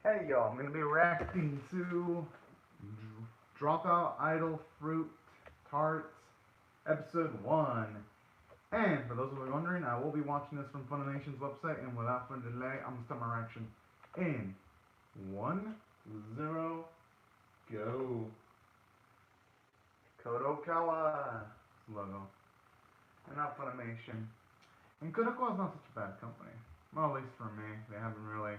Hey y'all, I'm gonna be reacting to Dropout Idol Fruit Tarts Episode 1. And for those who are wondering, I will be watching this from Funimation's website, and without further delay, I'm gonna start my reaction in 1, 0, go. Kodokawa logo. And not Funimation. And Kodokawa is not such a bad company. Well, at least for me. They haven't really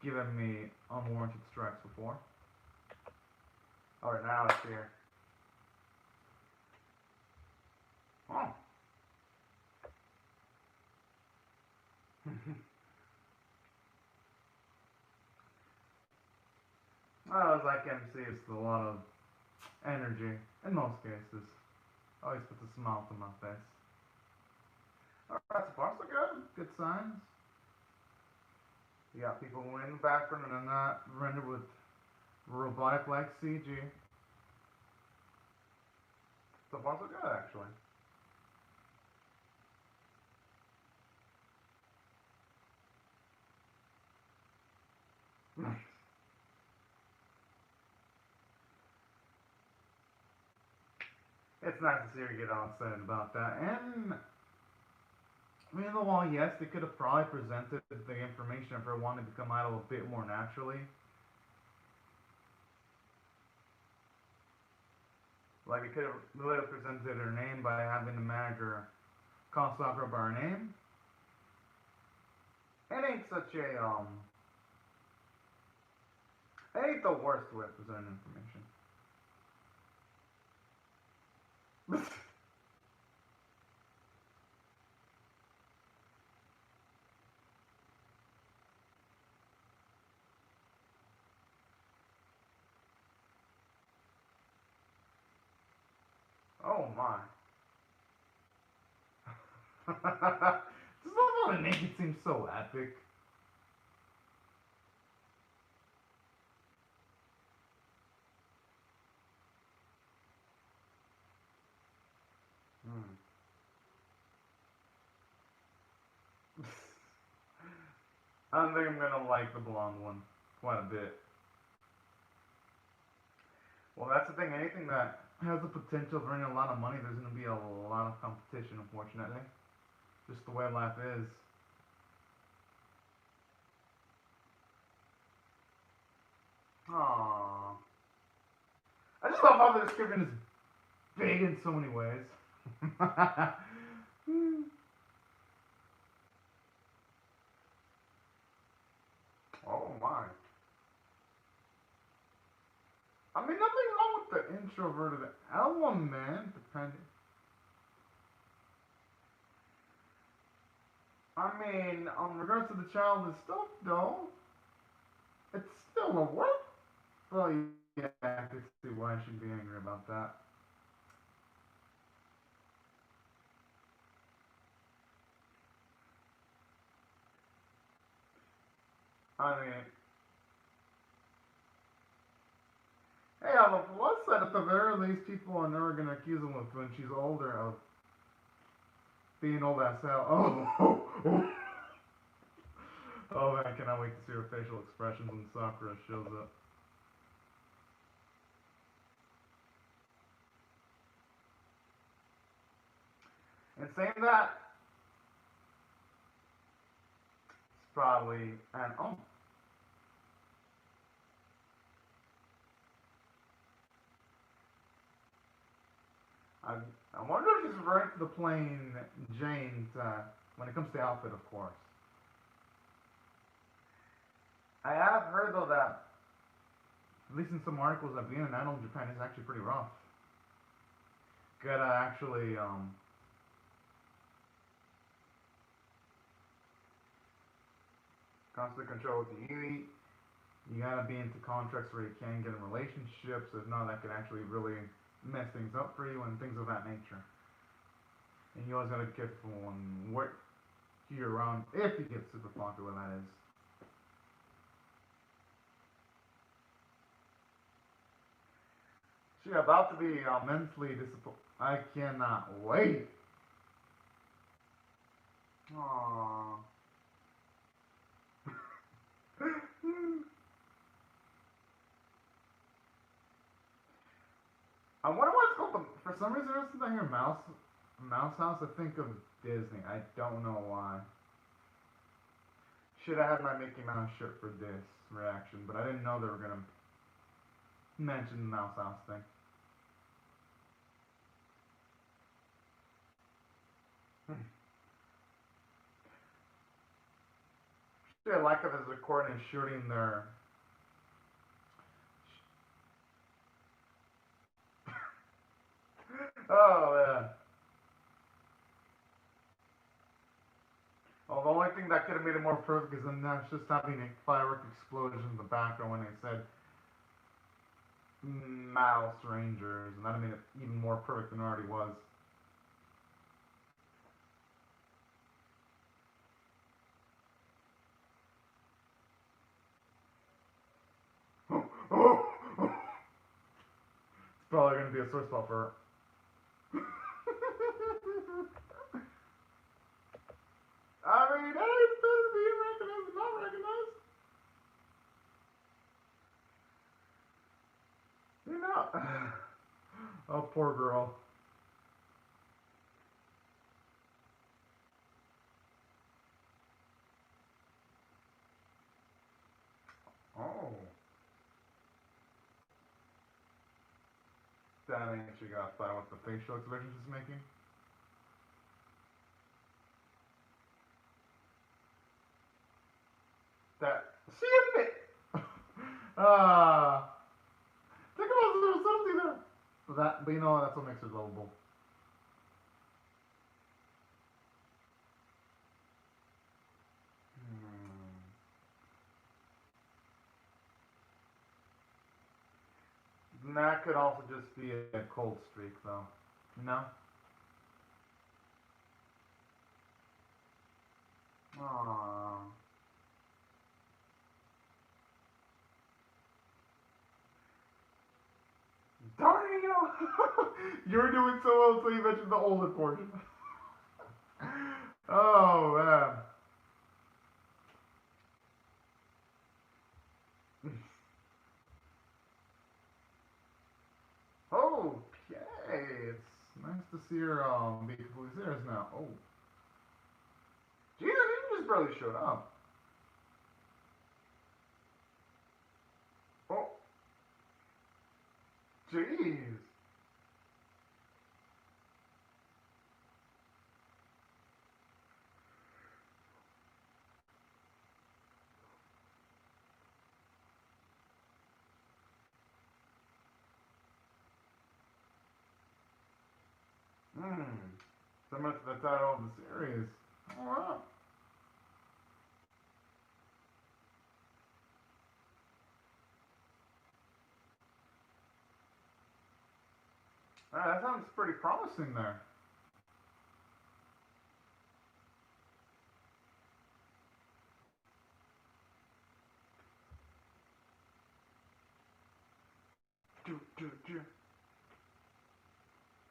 given me unwarranted strikes before. Alright, now it's here. Oh. Well, it's like MC, it's a lot of energy, in most cases. Always puts a smile to my face. Alright, so far so good. Good signs. You got people in the background and then that rendered with robotic-like CG. So far so good, actually. It's nice to see her get all excited about that. And I mean, while yes, they could have probably presented the information of her wanting to come out a bit more naturally. Like, it could have really presented her name by having the manager call Sakura by her name. It ain't such a, it ain't the worst way of presenting information. Oh my. Just love how the naked seems so epic. I think I'm gonna like the blonde one quite a bit. Well, that's the thing. Anything that has the potential of earning a lot of money, there's gonna be a lot of competition, unfortunately. Just the way life is. Aww. I just love how the description is big in so many ways. Oh my. I mean, nothing wrong with the introverted element, depending. I mean, regards to the childish stuff, though, it's still a work. Well, yeah, I could see why I should be angry about that. I mean, hey, on the plus side, at the very least, people are never gonna accuse him of when she's older of being old as hell. Oh, oh man, I cannot wait to see her facial expressions when Sakura shows up. And saying that, it's probably an oh. I, I wonder if she's referring to the plain Jane when it comes to outfit, of course. I have heard though that, at least in some articles, that being an idol in Japan is actually pretty rough. Gotta actually constantly control what you eat. You gotta be into contracts where you can get in relationships. If not, that could actually really mess things up for you and things of that nature. And you always gotta be careful on what you're around if you get super popular, that is. She's about to be immensely disappointed. I cannot wait. Aww. I wonder why it's called for some reason there's something here, Mouse House. I think of Disney. I don't know why. Should have had my Mickey Mouse shirt for this reaction, but I didn't know they were gonna mention the Mouse House thing. I like it as recording and shooting their. Oh yeah. Oh, the only thing that could have made it more perfect is then that's just having a firework explosion in the background when they said Mouse Rangers, and that made it even more perfect than it already was. It's probably going to be a sore spot for her. I mean, hey, it's better to be recognized than not recognized. You know. Oh, poor girl. Oh. That ain't she got by with the facial expressions she's making. That she admit. Think about there was something there. But you know that's what makes her lovable. That could also just be a cold streak, though. No? Aww. Darn you! You're doing so well until you mentioned the older portion. Oh, man. Okay, it's nice to see her be completely serious now. Oh. Jesus, you just barely showed up. Oh. Jeez. Similar to the title of the series. Alright. That sounds pretty promising there.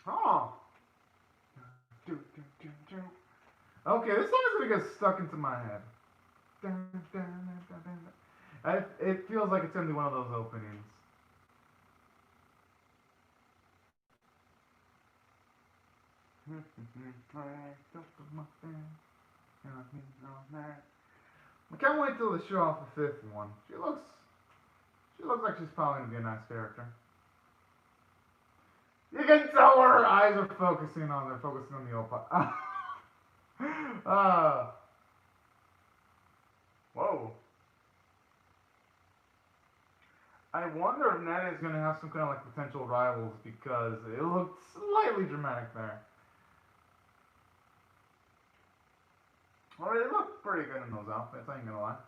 Oh. Okay, this song is gonna get stuck into my head. It feels like it's gonna be one of those openings. I can't wait till they show off the fifth one. She looks like she's probably gonna be a nice character. You can tell where her eyes are focusing on. They're focusing on the Oppa. Whoa. I wonder if Nana is gonna have some kind of like potential rivals because it looked slightly dramatic there. Well, they look pretty good in those outfits, I ain't gonna lie.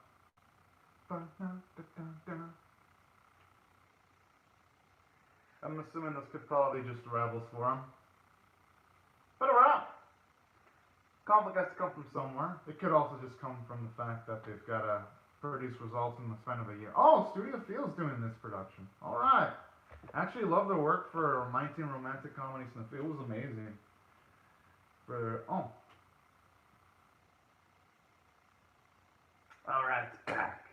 I'm assuming those could probably just rivals for them. But around. Conflict has to come from somewhere. It could also just come from the fact that they've got to produce results in the span of a year. Oh, Studio Field's doing this production. Alright. Actually love their work for My Teen Romantic Comedy Sniff. It was amazing. Alright, back.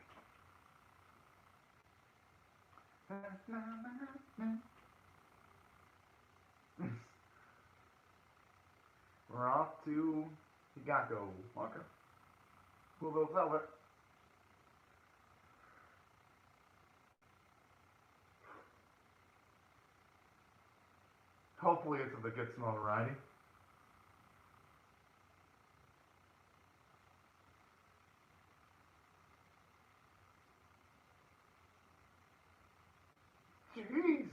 We're off to Higako. Okay. Cool little velvet. Hopefully it's of the good small variety. Jeez!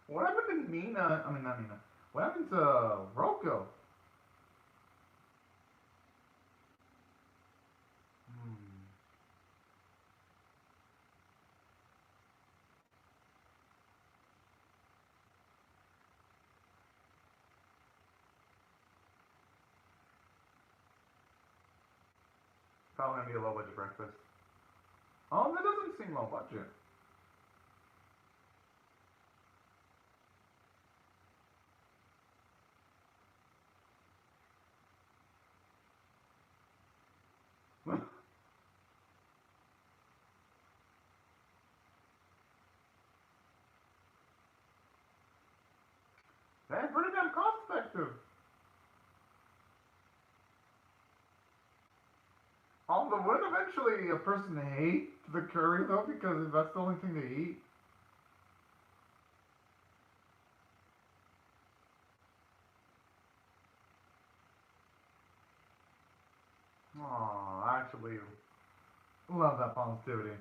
What happened to Nina? I mean, not Nina. What happened to Roko? Probably gonna be a low budget breakfast. Oh, that doesn't seem low budget. That's pretty damn cost effective. Although wouldn't eventually a person hate the curry though, because if that's the only thing they eat. Aw, I actually love that positivity.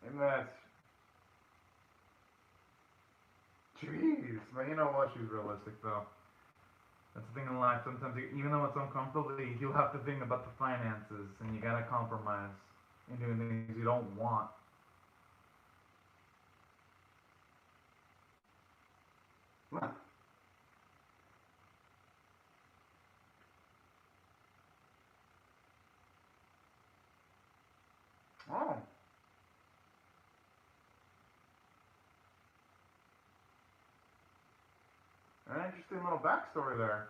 And that's, jeez, but you know what? She's realistic though. That's the thing in life. Sometimes, even though it's uncomfortable, you do have to think about the finances, and you gotta compromise in doing things you don't want. Oh, an interesting little backstory there.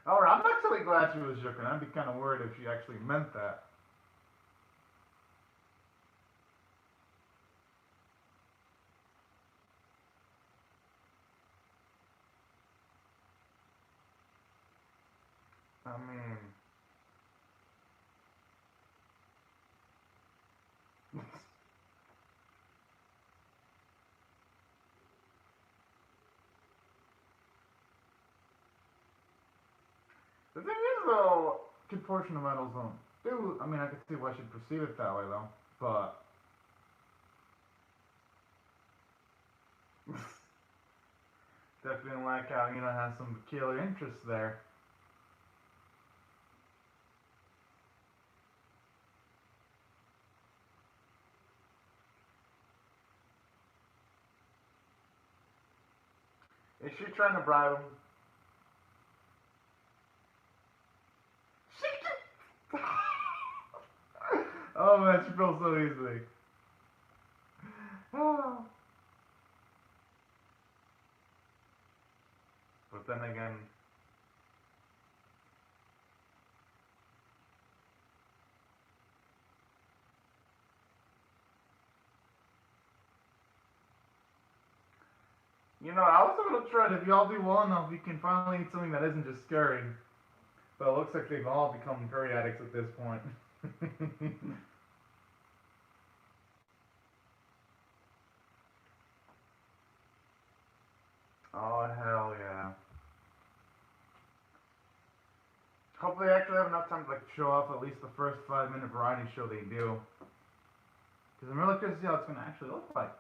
Alright, I'm actually glad she was joking. I'd be kind of worried if she actually meant that. I mean, the thing is though, good portion of metals don't do. I mean, I could see why she'd perceive it that way though, but definitely like how has some peculiar interest there. Is she trying to bribe him? Oh man, she feels so easily. Oh. But then again, I was gonna try it. If y'all do well enough, we can finally eat something that isn't just scary. But it looks like they've all become curry addicts at this point. Oh hell yeah. Hopefully they actually have enough time to show off at least the first 5-minute variety show they do. Because I'm really curious to see how it's gonna actually look like.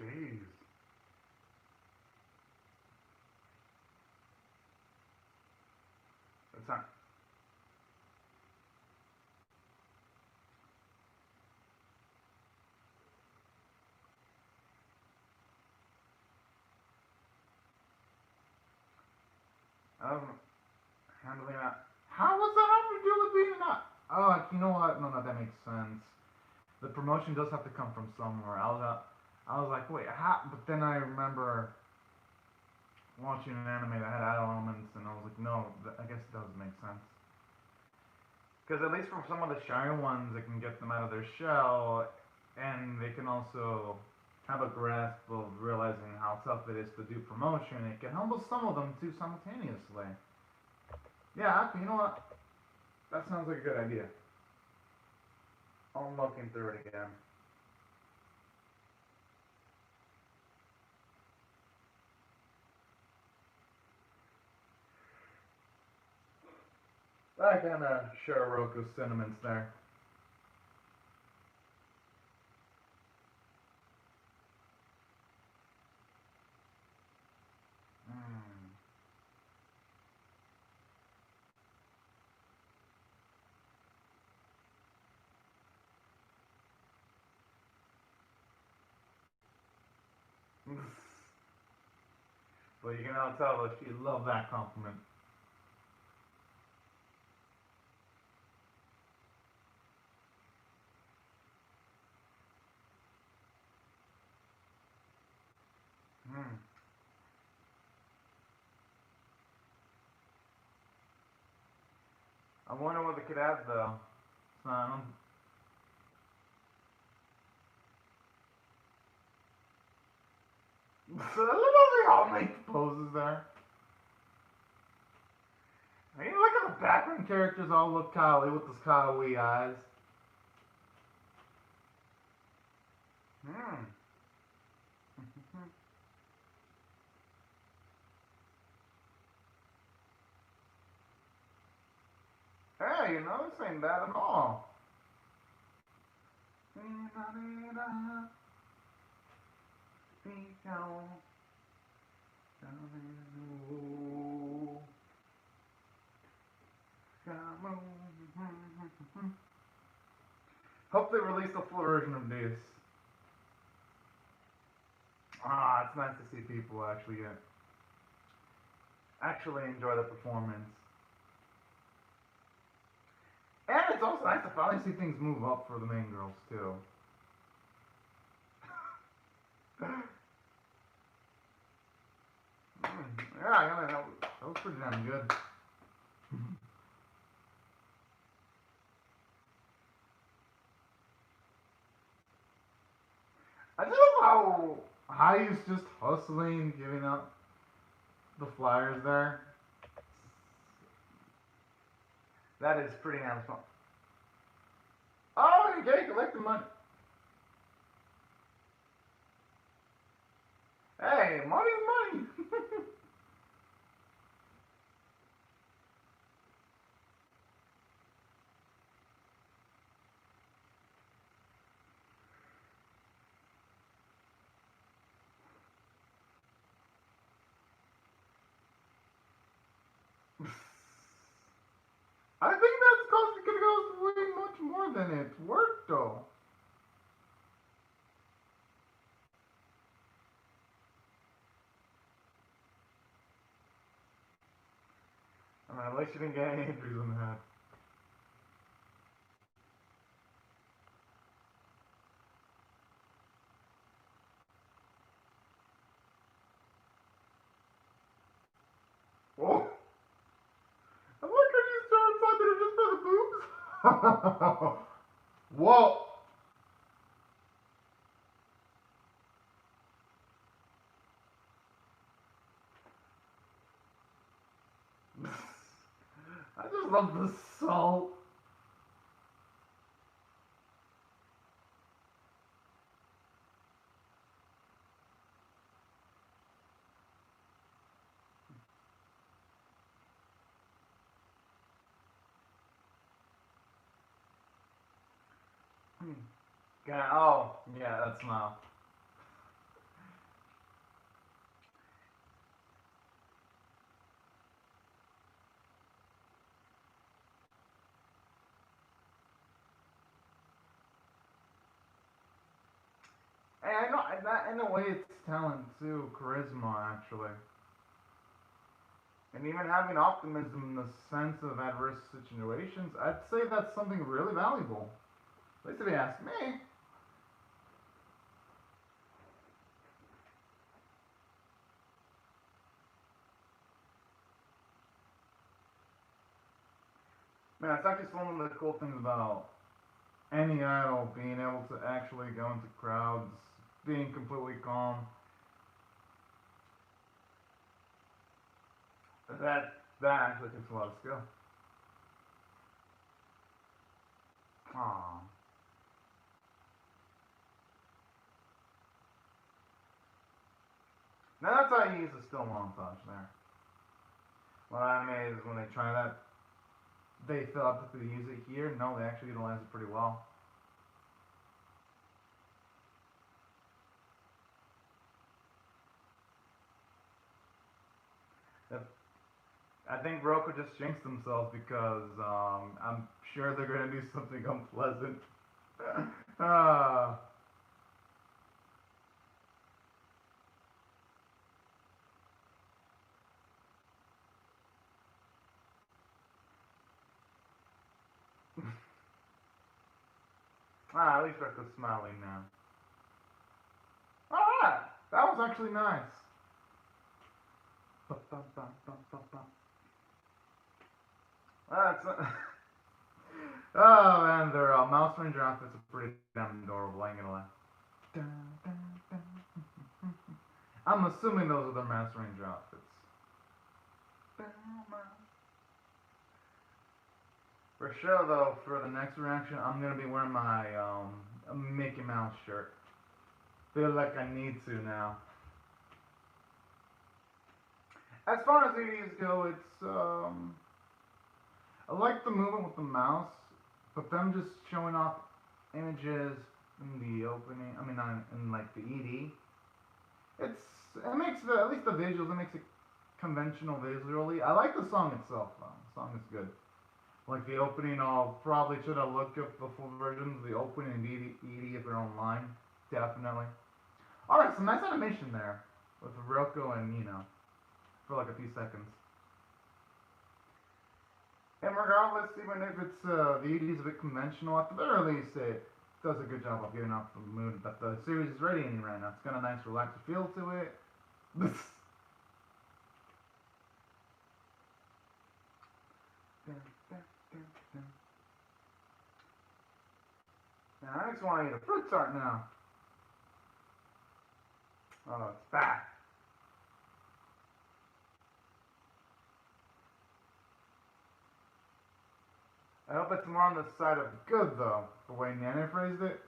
Jeez. That's not. Um, handling that. How was that have to do with being not? Oh, you know what? No, that makes sense. The promotion does have to come from somewhere. I was like, wait, how? But then I remember watching an anime that had adult elements, and I was like, no, I guess it does make sense. Because at least for some of the shy ones, it can get them out of their shell, and they can also have a grasp of realizing how tough it is to do promotion. It can humble some of them too simultaneously. Yeah, you know what? That sounds like a good idea. I'm looking through it again. I kind of share Roku's sentiments there. Mm. But you can now tell that she loved that compliment. Mm. I wonder what they could add though. Look how they all make poses there. I mean, look at the background characters all look Kali with those Kali eyes. Hmm. Hey, you know, this ain't bad at all. Hope they release a full version of this. Ah, it's nice to see people actually enjoy the performance. And it's also nice to finally see things move up for the main girls too. Yeah, that was pretty damn good. I just love how Hayu's just hustling, giving up the flyers there. That is pretty damn fun. Oh, okay, collect the money. Hey, money's money. I think that's gonna cost way much more than it's worth, though. I mean, at least you didn't get any injuries on the head. Oh, I'm like, are you so excited just for the boobs? Whoa. I just love the salt. Oh, yeah, that smile. Hey, I know that in a way it's talent too, charisma actually. and even having optimism in the sense of adverse situations, I'd say that's something really valuable. At least if you ask me. Man, it's actually one of the cool things about any idol being able to actually go into crowds, being completely calm. That actually takes a lot of skill. Aww. Now that's how you use a still montage there. What I made is when they try that, they thought that they use it here. No, they actually utilize it pretty well. I think Roku just jinxed themselves because I'm sure they're gonna do something unpleasant. uh, at least Roku's smiling now. Alright, that was actually nice. That's oh man, their mouse ranger outfits are pretty damn adorable, I ain't gonna lie. I'm assuming those are their mouse ranger outfits. For sure though, for the next reaction, I'm gonna be wearing my Mickey Mouse shirt. Feel like I need to now. As far as EDs go, it's I like the movement with the mouse, but them just showing off images in the opening. I mean, in like the ED. It makes at least the visuals. It makes it conventional visually. I like the song itself though. The song is good. Like the opening, I'll probably should have looked up the full versions of the opening and ED if they're online. Definitely. Alright, some nice animation there with Ryoko and for like a few seconds. And regardless, even if it's the ED is a bit conventional, at the very least it does a good job of giving off the mood that the series is radiating right now. It's got a nice relaxed feel to it. Now, I just want to eat a fruit tart now. Oh, it's back. I hope it's more on the side of good, though, the way Nana phrased it.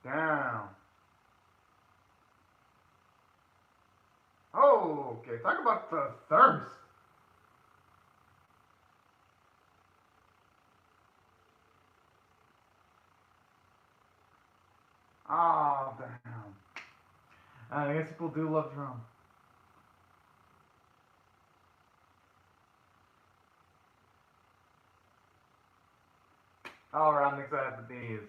Damn. Oh, okay. Talk about the thirst. Oh, damn. I guess people do love drum. Alright, I'm excited for these.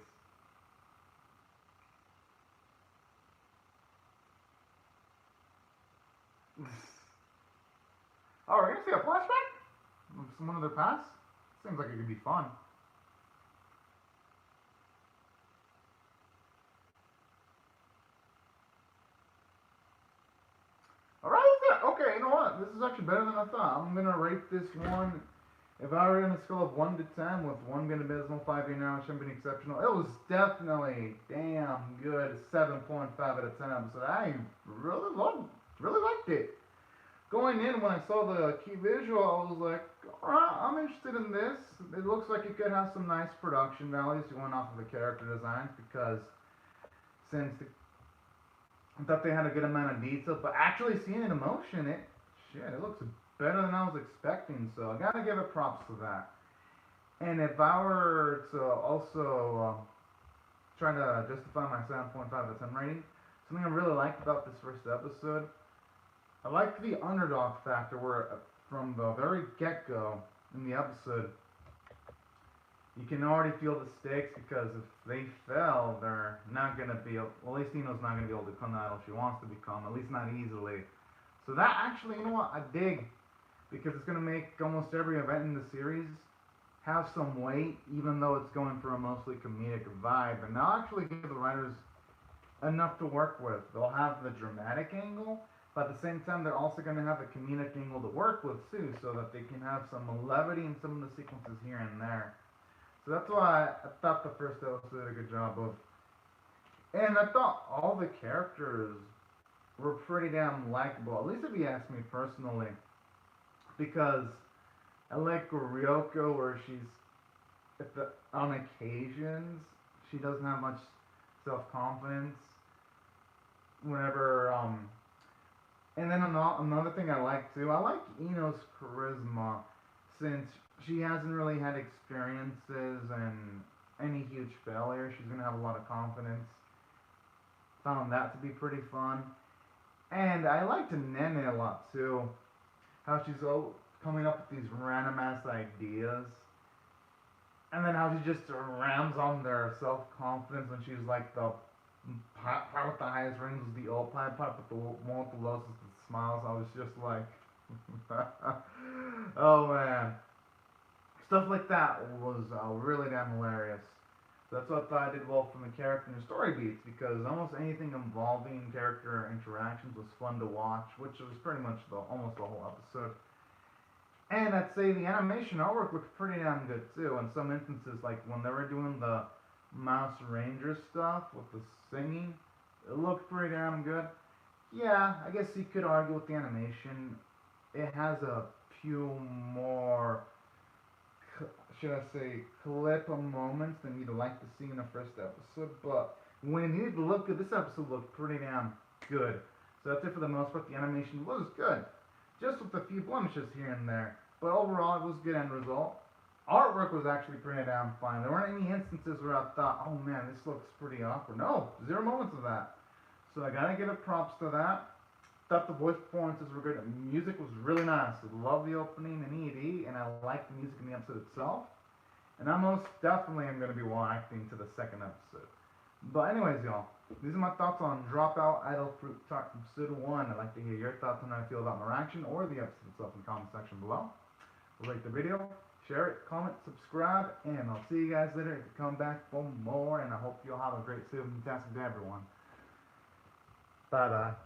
Oh, we're gonna see a flashback? Of someone of their past? Seems like it could be fun. Alright, okay, you know what? This is actually better than I thought. I'm gonna rate this one. If I were on a scale of 1 to 10, with 1 being abysmal, 5 being average, 10 being exceptional, it was definitely damn good. 7.5 out of 10 episode. I really liked it. Going in, when I saw the key visual, I was like, alright, I'm interested in this. It looks like it could have some nice production values going off of the character designs, because since I thought they had a good amount of detail, but actually seeing it in motion, it looks better than I was expecting, so I gotta give it props to that. And if I were to also try to justify my 7.5 out of 10 rating, something I really liked about this first episode, I like the underdog factor where from the very get-go in the episode, you can already feel the stakes because if they fail, they're not gonna be. Well, at least Ino's not gonna be able to become the idol she wants to become. At least not easily. So that actually, you know what, I dig because it's gonna make almost every event in the series have some weight, even though it's going for a mostly comedic vibe. And they'll actually give the writers enough to work with. They'll have the dramatic angle, but at the same time, they're also going to have a comedic angle to work with too, so that they can have some levity in some of the sequences here and there. So that's why I thought the first episode did a good job of. And I thought all the characters were pretty damn likable, at least if you ask me personally. Because I like Ryoko where she's, on occasions, she doesn't have much self-confidence. Whenever, and then another thing I like too, I like Ino's charisma, since she hasn't really had experiences and any huge failure. She's gonna have a lot of confidence. Found that to be pretty fun. And I liked Nene a lot too. How she's coming up with these random ass ideas. And then how she just rams on their self-confidence when she's like the part with the highest rings was the old part with the one with the lowest is the smiles. I was just like, oh man. Stuff like that was really damn hilarious. So that's what I thought I did well from the character and story beats, because almost anything involving character interactions was fun to watch, which was pretty much almost the whole episode. And I'd say the animation artwork looked pretty damn good too. In some instances, like when they were doing the Mouse Ranger stuff with the singing, it looked pretty damn good. Yeah, I guess you could argue with the animation. It has a few more, should I say, clip moments than you'd like to see in the first episode, but when it needed to look good, this episode looked pretty damn good. So that's it for the most part. The animation was good, just with a few blemishes here and there, but overall it was good end result. Artwork was actually pretty damn fine. There weren't any instances where I thought, oh man, this looks pretty awkward. No, zero moments of that. So I gotta give it props to that. Thought the voice performances were good. The music was really nice. I love the opening and ED, and I like the music in the episode itself. And I most definitely am going to be reacting to the second episode. But anyways, y'all, these are my thoughts on Dropout Idle Fruit Tart episode 1. I'd like to hear your thoughts on how I feel about my reaction or the episode itself in the comment section below. Rate the video, share it, comment, subscribe, and I'll see you guys later. Come back for more, and I hope you'll have a great, fantastic day, everyone. Bye-bye.